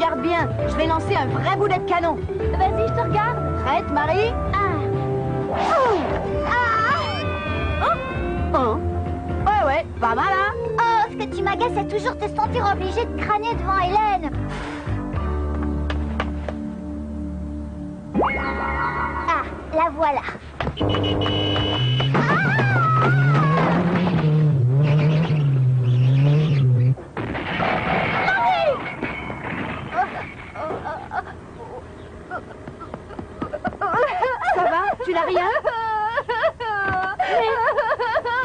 regarde bien, je vais lancer un vrai boulet de canon. Vas-y, je te regarde. Prête, Marie? Oh. Ouais, pas mal, hein? Oh, ce que tu m'agaces, c'est toujours te sentir obligé de crâner devant Hélène. Ah, la voilà. Ça va? Tu n'as rien?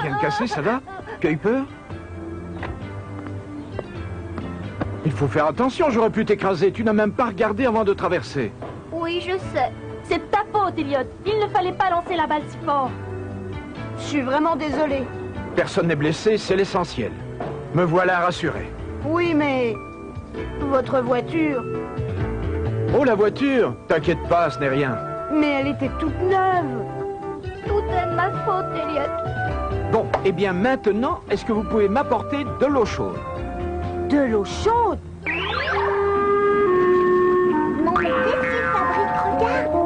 Bien cassé, ça va? Tu as eu peur? Il faut faire attention, j'aurais pu t'écraser. Tu n'as même pas regardé avant de traverser. Oui, je sais. C'est de ta faute, Elliot. Il ne fallait pas lancer la balle si fort. Je suis vraiment désolée. Personne n'est blessé, c'est l'essentiel. Me voilà rassuré. Oui, mais... votre voiture... Oh, la voiture! T'inquiète pas, ce n'est rien. Mais elle était toute neuve. Tout est de ma faute, Elliot. Bon, eh bien maintenant, est-ce que vous pouvez m'apporter de l'eau chaude? De l'eau chaude? Non, mais qu'est-ce qu'il fabrique? Regarde.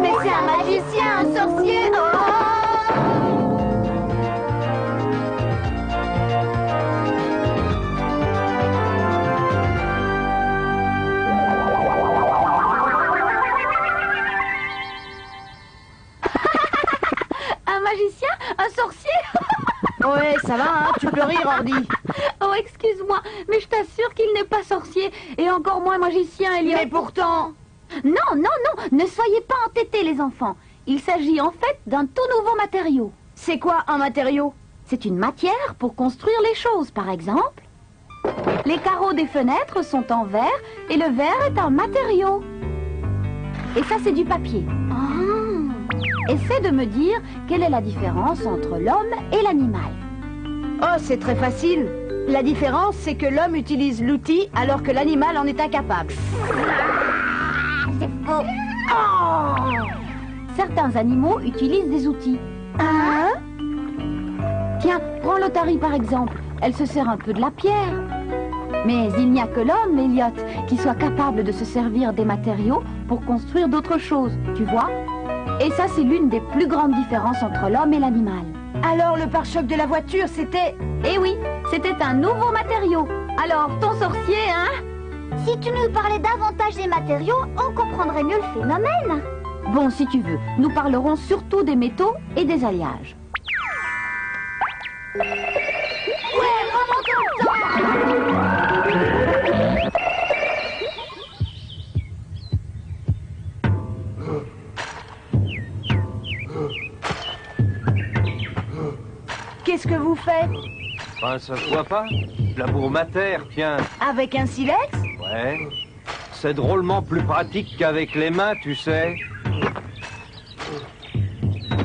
Mais c'est un magicien, un sorcier. Un magicien? Un sorcier? Ouais, ça va, hein? Tu peux rire, Ordi. Oh, excuse-moi, mais je t'assure qu'il n'est pas sorcier, et encore moins magicien, Elliot. Mais pourtant... Non, ne soyez pas entêtés, les enfants. Il s'agit en fait d'un tout nouveau matériau. C'est quoi un matériau? C'est une matière pour construire les choses, par exemple. Les carreaux des fenêtres sont en verre, et le verre est un matériau. Et ça, c'est du papier. Essaie de me dire quelle est la différence entre l'homme et l'animal. Oh, c'est très facile. La différence, c'est que l'homme utilise l'outil alors que l'animal en est incapable. C'est faux. Certains animaux utilisent des outils. Hein? Tiens, prends l'otarie par exemple. Elle se sert un peu de la pierre. Mais il n'y a que l'homme, Elliot, qui soit capable de se servir des matériaux pour construire d'autres choses, tu vois? Et ça, c'est l'une des plus grandes différences entre l'homme et l'animal. Alors, le pare-choc de la voiture, c'était... Eh oui, c'était un nouveau matériau. Alors, ton sorcier, hein? Si tu nous parlais davantage des matériaux, on comprendrait mieux le phénomène. Bon, si tu veux, nous parlerons surtout des métaux et des alliages. Ouais, vraiment content. Qu'est-ce que vous faites? Ben, ça se voit pas. Je laboure ma terre, tiens. Avec un silex? Ouais. C'est drôlement plus pratique qu'avec les mains, tu sais.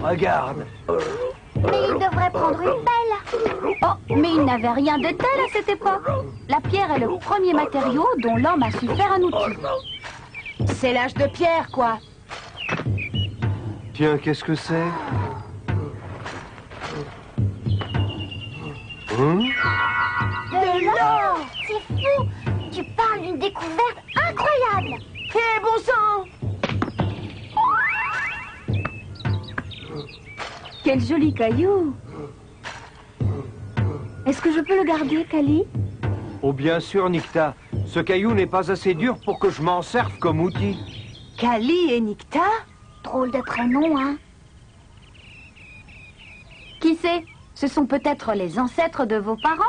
Regarde. Mais il devrait prendre une pelle. Oh, mais il n'avait rien de tel à cette époque. La pierre est le premier matériau dont l'homme a su faire un outil. C'est l'âge de pierre, quoi. Tiens, qu'est-ce que c'est? De l'or. C'est fou. Tu parles d'une découverte incroyable. Eh, bon sang! Quel joli caillou! Est-ce que je peux le garder, Kali? Oh, bien sûr, Nikta. Ce caillou n'est pas assez dur pour que je m'en serve comme outil. Kali et Nikta? Drôle de prénom, hein. Qui sait? Ce sont peut-être les ancêtres de vos parents?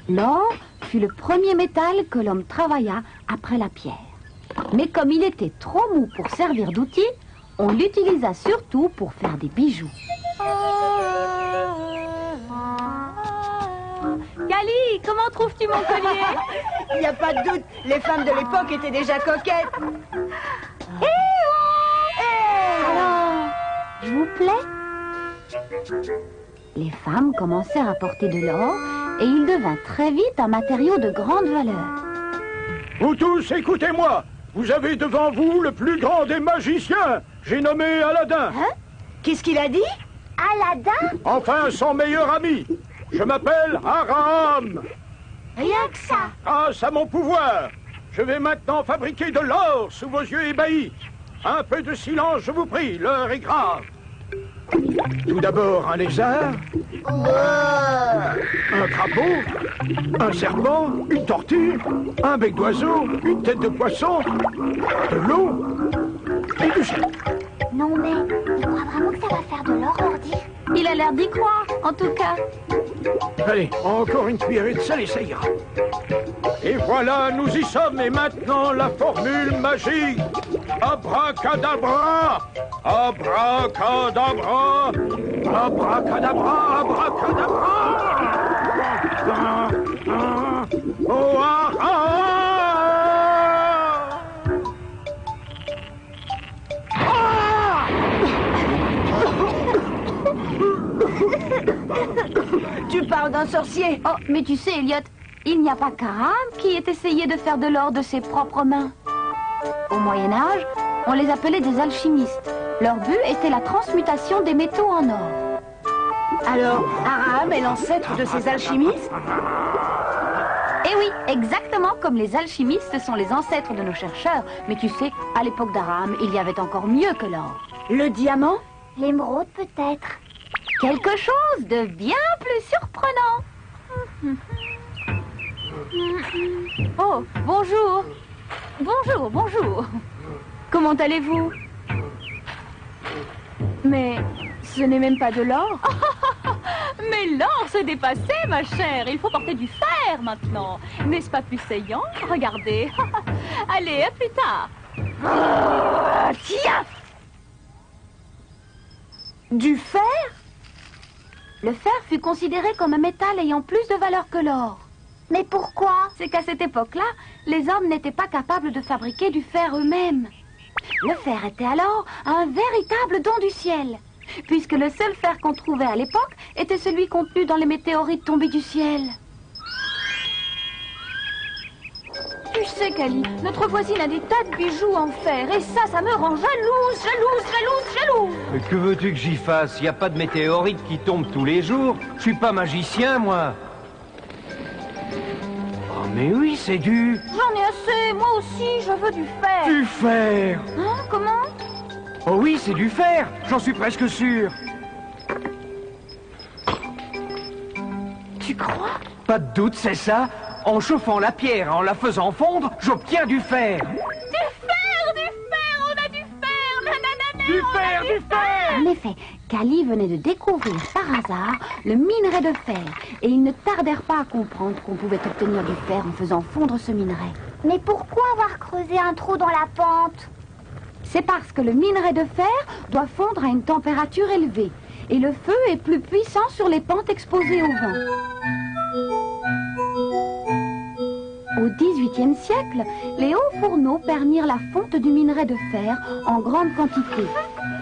L'or fut le premier métal que l'homme travailla après la pierre. Mais comme il était trop mou pour servir d'outil, on l'utilisa surtout pour faire des bijoux. Kali, comment trouves-tu mon collier? Il n'y a pas de doute, les femmes de l'époque étaient déjà coquettes. Alors, je vous plais? Les femmes commencèrent à porter de l'or et il devint très vite un matériau de grande valeur. Vous tous, écoutez-moi. Vous avez devant vous le plus grand des magiciens. J'ai nommé Aladdin. Hein? Qu'est-ce qu'il a dit? Aladdin? Enfin, son meilleur ami. Je m'appelle Aram. Rien que ça. Grâce à mon pouvoir, je vais maintenant fabriquer de l'or sous vos yeux ébahis. Un peu de silence, je vous prie, l'heure est grave. Tout d'abord, un lézard, un crapaud, un serpent, une tortue, un bec d'oiseau, une tête de poisson, de l'eau et du sel. Non mais, il croit vraiment que ça va faire de l'or, ordi? Il a l'air d'y croire, en tout cas. Allez, encore une cuillerée de sel et ça ira. Et voilà, nous y sommes. Et maintenant, la formule magique. Abracadabra, abracadabra, abracadabra, abracadabra. Oh, ah, ah. Tu parles d'un sorcier. Oh, mais tu sais, Elliot, il n'y a pas qu'Aram qui ait essayé de faire de l'or de ses propres mains. Au Moyen-Âge, on les appelait des alchimistes. Leur but était la transmutation des métaux en or. Alors, Aram est l'ancêtre de ces alchimistes? Eh oui, exactement comme les alchimistes sont les ancêtres de nos chercheurs. Mais tu sais, à l'époque d'Aram, il y avait encore mieux que l'or. Le diamant? L'émeraude peut-être. Quelque chose de bien plus surprenant. Oh, bonjour. Bonjour, bonjour. Comment allez-vous? Mais ce n'est même pas de l'or. Mais l'or s'est dépassé, ma chère. Il faut porter du fer maintenant. N'est-ce pas plus saillant? Regardez. Allez, à plus tard. Tiens! Du fer? Le fer fut considéré comme un métal ayant plus de valeur que l'or. Mais pourquoi? C'est qu'à cette époque-là, les hommes n'étaient pas capables de fabriquer du fer eux-mêmes. Le fer était alors un véritable don du ciel, puisque le seul fer qu'on trouvait à l'époque était celui contenu dans les météorites tombées du ciel. Tu sais, Cali, notre voisine a des tas de bijoux en fer, et ça me rend jalouse. Mais que veux-tu que j'y fasse? Il n'y a pas de météorites qui tombent tous les jours. Je suis pas magicien, moi. Oh, mais oui, c'est du... J'en ai assez, moi aussi, je veux du fer. Du fer! Hein, comment? Oh oui, c'est du fer! J'en suis presque sûr. Tu crois? Pas de doute, c'est ça. En chauffant la pierre et en la faisant fondre, j'obtiens du fer. On a du fer, nanana. Du fer! En effet, Cali venait de découvrir par hasard le minerai de fer, et ils ne tardèrent pas à comprendre qu'on pouvait obtenir du fer en faisant fondre ce minerai. Mais pourquoi avoir creusé un trou dans la pente? C'est parce que le minerai de fer doit fondre à une température élevée, et le feu est plus puissant sur les pentes exposées au vent. Au XVIIIe siècle, les hauts fourneaux permirent la fonte du minerai de fer en grande quantité.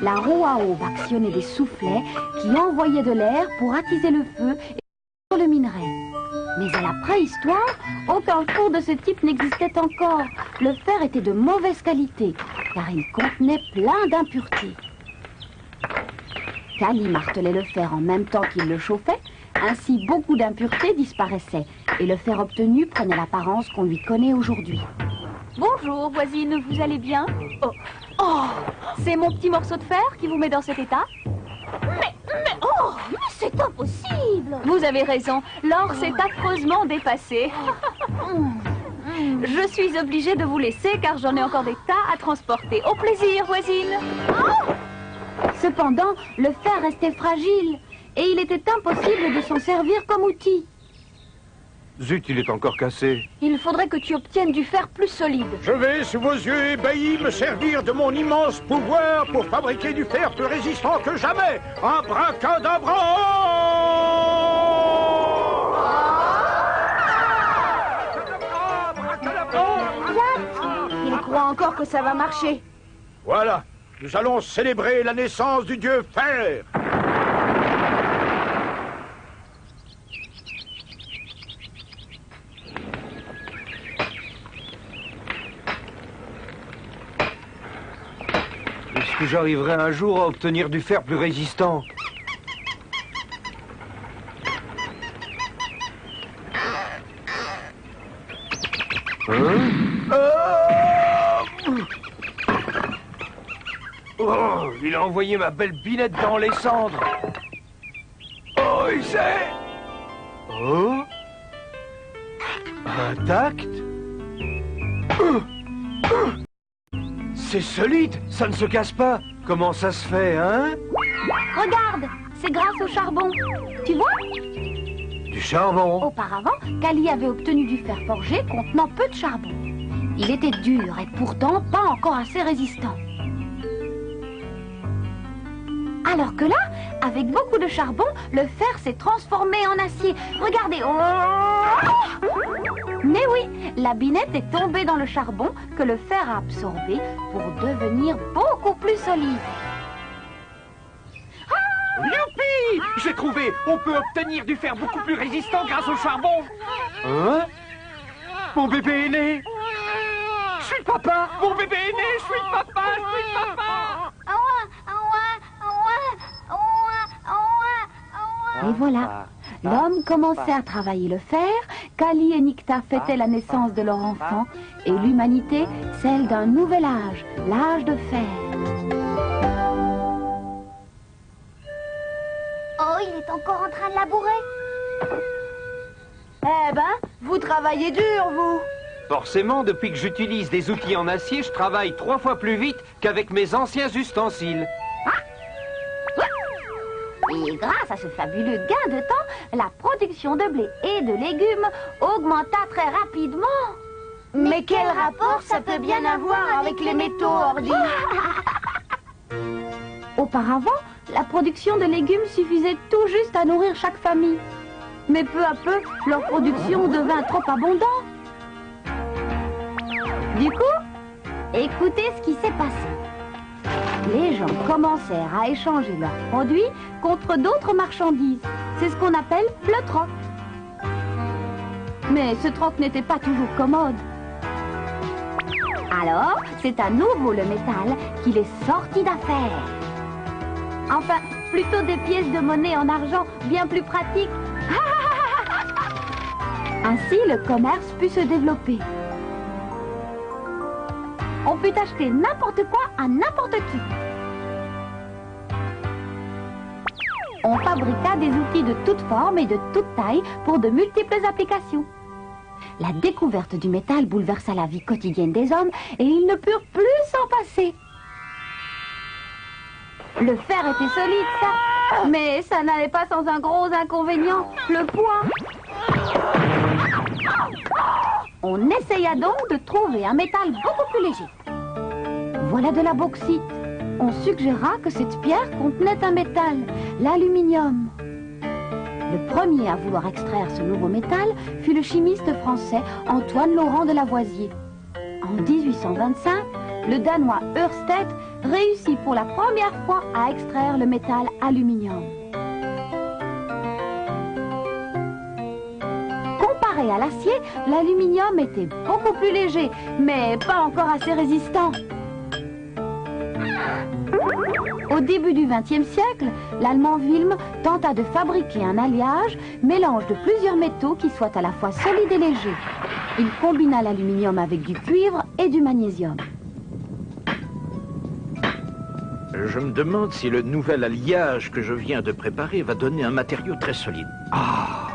La roue à eau actionnait des soufflets qui envoyaient de l'air pour attiser le feu et sur le minerai. Mais à la préhistoire, aucun four de ce type n'existait encore. Le fer était de mauvaise qualité, car il contenait plein d'impuretés. Cali martelait le fer en même temps qu'il le chauffait, ainsi beaucoup d'impuretés disparaissaient, et le fer obtenu prenait l'apparence qu'on lui connaît aujourd'hui. Bonjour, voisine, vous allez bien? Oh, c'est mon petit morceau de fer qui vous met dans cet état? Mais c'est impossible! Vous avez raison, l'or s'est affreusement dépassé. Je suis obligée de vous laisser car j'en ai encore des tas à transporter. Au plaisir, voisine! Cependant, le fer restait fragile, et il était impossible de s'en servir comme outil. Zut, il est encore cassé. Il faudrait que tu obtiennes du fer plus solide. Je vais, sous vos yeux ébahis, me servir de mon immense pouvoir pour fabriquer du fer plus résistant que jamais. Abracadabra! Il croit encore que ça va marcher. Voilà, nous allons célébrer la naissance du dieu fer. Est-ce que j'arriverai un jour à obtenir du fer plus résistant? Hein? Oh, il a envoyé ma belle Binette dans les cendres. Oh, il sait. Oh. Intact. C'est solide, ça ne se casse pas. Comment ça se fait, hein? Regarde, c'est grâce au charbon. Tu vois? Du charbon. Auparavant, Kali avait obtenu du fer forgé contenant peu de charbon. Il était dur et pourtant pas encore assez résistant. Alors que là, avec beaucoup de charbon, le fer s'est transformé en acier. Regardez. Oh! Mais oui, la binette est tombée dans le charbon que le fer a absorbé pour devenir beaucoup plus solide. Youpi! J'ai trouvé! On peut obtenir du fer beaucoup plus résistant grâce au charbon! Hein? Mon bébé est né! Je suis papa! Mon bébé est né! Je suis papa! Je suis papa! Et voilà, l'homme commençait à travailler le fer, Kali et Nikta fêtaient la naissance de leur enfant, et l'humanité celle d'un nouvel âge, l'âge de fer. Oh, il est encore en train de labourer. Eh ben, vous travaillez dur, vous. Forcément, depuis que j'utilise des outils en acier, je travaille 3 fois plus vite qu'avec mes anciens ustensiles. Et grâce à ce fabuleux gain de temps, la production de blé et de légumes augmenta très rapidement. Mais quel rapport ça peut bien avoir avec les métaux ordi? Auparavant, la production de légumes suffisait tout juste à nourrir chaque famille. Mais peu à peu, leur production devint trop abondante. Du coup, écoutez ce qui s'est passé. Les gens commencèrent à échanger leurs produits contre d'autres marchandises. C'est ce qu'on appelle le troc. Mais ce troc n'était pas toujours commode. Alors, c'est à nouveau le métal qui les sortit d'affaire. Enfin, plutôt des pièces de monnaie en argent bien plus pratiques. Ainsi, le commerce put se développer. On put acheter n'importe quoi à n'importe qui. On fabriqua des outils de toutes formes et de toutes tailles pour de multiples applications. La découverte du métal bouleversa la vie quotidienne des hommes et ils ne purent plus s'en passer. Le fer était solide, ça, mais ça n'allait pas sans un gros inconvénient, le poids. On essaya donc de trouver un métal beaucoup plus léger. Voilà de la bauxite. On suggéra que cette pierre contenait un métal, l'aluminium. Le premier à vouloir extraire ce nouveau métal fut le chimiste français Antoine Laurent de Lavoisier. En 1825, le Danois Ørsted réussit pour la première fois à extraire le métal aluminium. Comparé à l'acier, l'aluminium était beaucoup plus léger, mais pas encore assez résistant. Au début du XXe siècle, l'Allemand Wilm tenta de fabriquer un alliage, mélange de plusieurs métaux qui soit à la fois solide et léger. Il combina l'aluminium avec du cuivre et du magnésium. Je me demande si le nouvel alliage que je viens de préparer va donner un matériau très solide. Ah!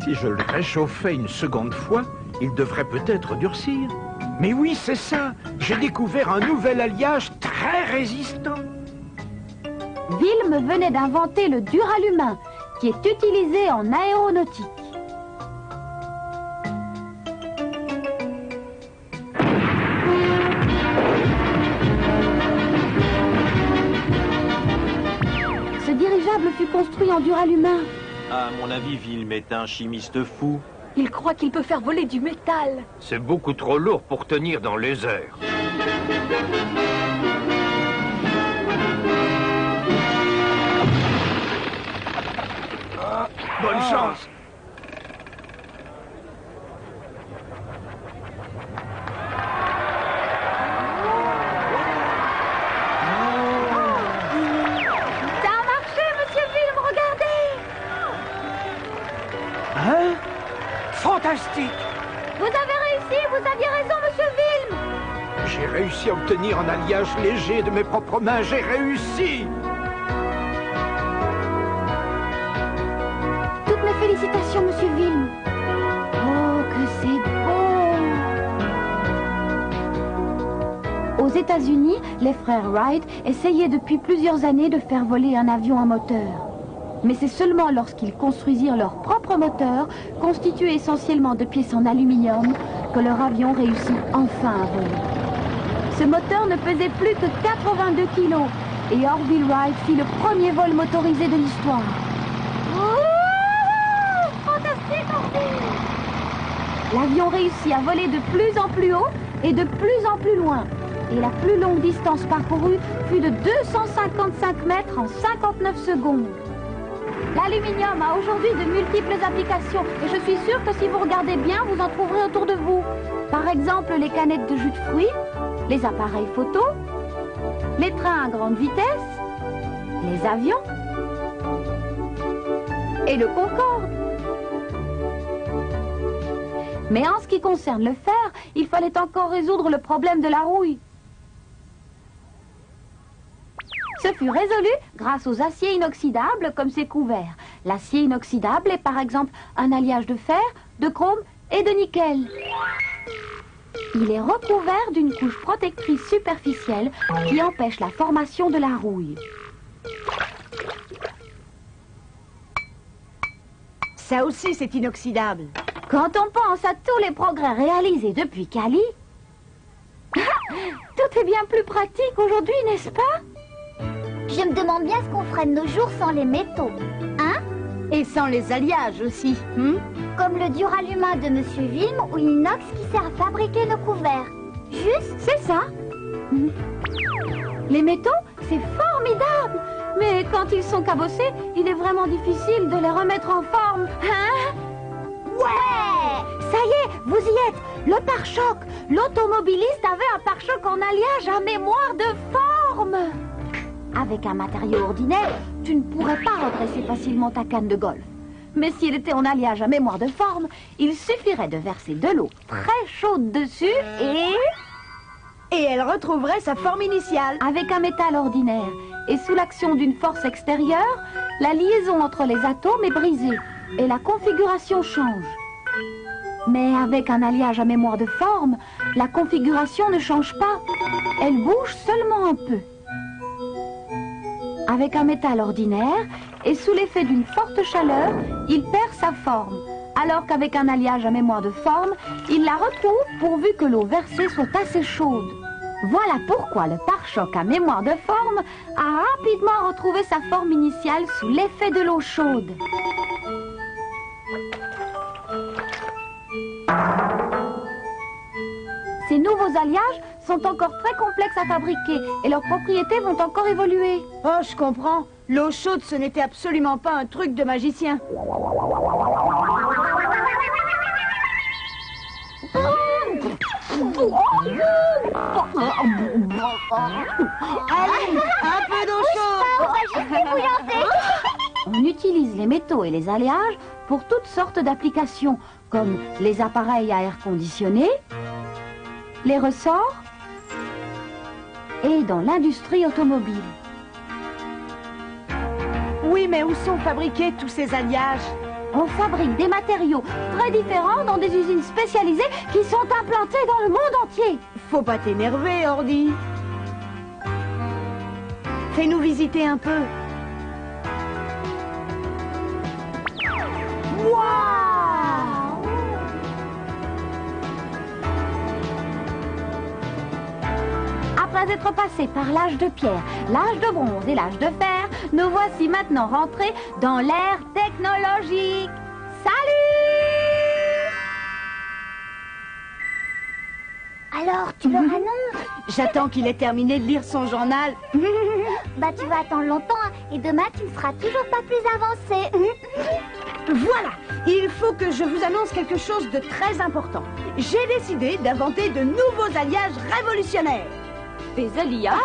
Si je le réchauffais une seconde fois, il devrait peut-être durcir. Mais oui, c'est ça. J'ai découvert un nouvel alliage très résistant. Wilm venait d'inventer le duralumin, qui est utilisé en aéronautique. Ce dirigeable fut construit en duralumin. À mon avis, Wilm est un chimiste fou. Il croit qu'il peut faire voler du métal. C'est beaucoup trop lourd pour tenir dans les airs. Bonne chance. réussi à obtenir un alliage léger de mes propres mains. J'ai réussi. Toutes mes félicitations, Monsieur Vilm. Oh, que c'est beau! Aux États-Unis, les frères Wright essayaient depuis plusieurs années de faire voler un avion à moteur. Mais c'est seulement lorsqu'ils construisirent leur propre moteur, constitué essentiellement de pièces en aluminium, que leur avion réussit enfin à voler. Ce moteur ne pesait plus que 82 kilos et Orville Wright fit le premier vol motorisé de l'histoire. Fantastique, Orville! L'avion réussit à voler de plus en plus haut et de plus en plus loin. Et la plus longue distance parcourue fut de 255 mètres en 59 secondes. L'aluminium a aujourd'hui de multiples applications et je suis sûre que si vous regardez bien, vous en trouverez autour de vous. Par exemple, les canettes de jus de fruits, les appareils photo, les trains à grande vitesse, les avions et le Concorde. Mais en ce qui concerne le fer, il fallait encore résoudre le problème de la rouille. Ce fut résolu grâce aux aciers inoxydables comme ces couverts. L'acier inoxydable est par exemple un alliage de fer, de chrome et de nickel. Il est recouvert d'une couche protectrice superficielle qui empêche la formation de la rouille. Ça aussi, c'est inoxydable. Quand on pense à tous les progrès réalisés depuis Cali, tout est bien plus pratique aujourd'hui, n'est-ce pas? Je me demande bien ce qu'on ferait de nos jours sans les métaux. Hein? Et sans les alliages aussi. Comme le duralumin de Monsieur Vilm ou l'inox qui sert à fabriquer nos couverts. Juste? C'est ça. Les métaux, c'est formidable. Mais quand ils sont cabossés, il est vraiment difficile de les remettre en forme. Hein? Ouais! Ça y est, vous y êtes. Le pare-choc. L'automobiliste avait un pare-choc en alliage à mémoire de forme. Avec un matériau ordinaire, tu ne pourrais pas redresser facilement ta canne de golf. Mais s'il était en alliage à mémoire de forme, il suffirait de verser de l'eau très chaude dessus Et elle retrouverait sa forme initiale. Avec un métal ordinaire et sous l'action d'une force extérieure, la liaison entre les atomes est brisée et la configuration change. Mais avec un alliage à mémoire de forme, la configuration ne change pas. Elle bouge seulement un peu. Avec un métal ordinaire et sous l'effet d'une forte chaleur, il perd sa forme. Alors qu'avec un alliage à mémoire de forme, il la retrouve pourvu que l'eau versée soit assez chaude. Voilà pourquoi le pare-choc à mémoire de forme a rapidement retrouvé sa forme initiale sous l'effet de l'eau chaude. Ces nouveaux alliages sont encore très complexes à fabriquer et leurs propriétés vont encore évoluer. Oh, je comprends. L'eau chaude, ce n'était absolument pas un truc de magicien. Allez, un peu d'eau chaude. On va juste débouillanter. On utilise les métaux et les alliages pour toutes sortes d'applications, comme les appareils à air conditionné, les ressorts et dans l'industrie automobile. Oui, mais où sont fabriqués tous ces alliages? On fabrique des matériaux très différents dans des usines spécialisées qui sont implantées dans le monde entier. Faut pas t'énerver, Ordi. Fais-nous visiter un peu. Waouh! Après être passé par l'âge de pierre, l'âge de bronze et l'âge de fer, nous voici maintenant rentrés dans l'ère technologique. Salut! Alors, tu leur annonces? J'attends qu'il ait terminé de lire son journal. Bah, tu vas attendre longtemps, hein, et demain, tu ne seras toujours pas plus avancé. Voilà, il faut que je vous annonce quelque chose de très important. J'ai décidé d'inventer de nouveaux alliages révolutionnaires. Des alliages?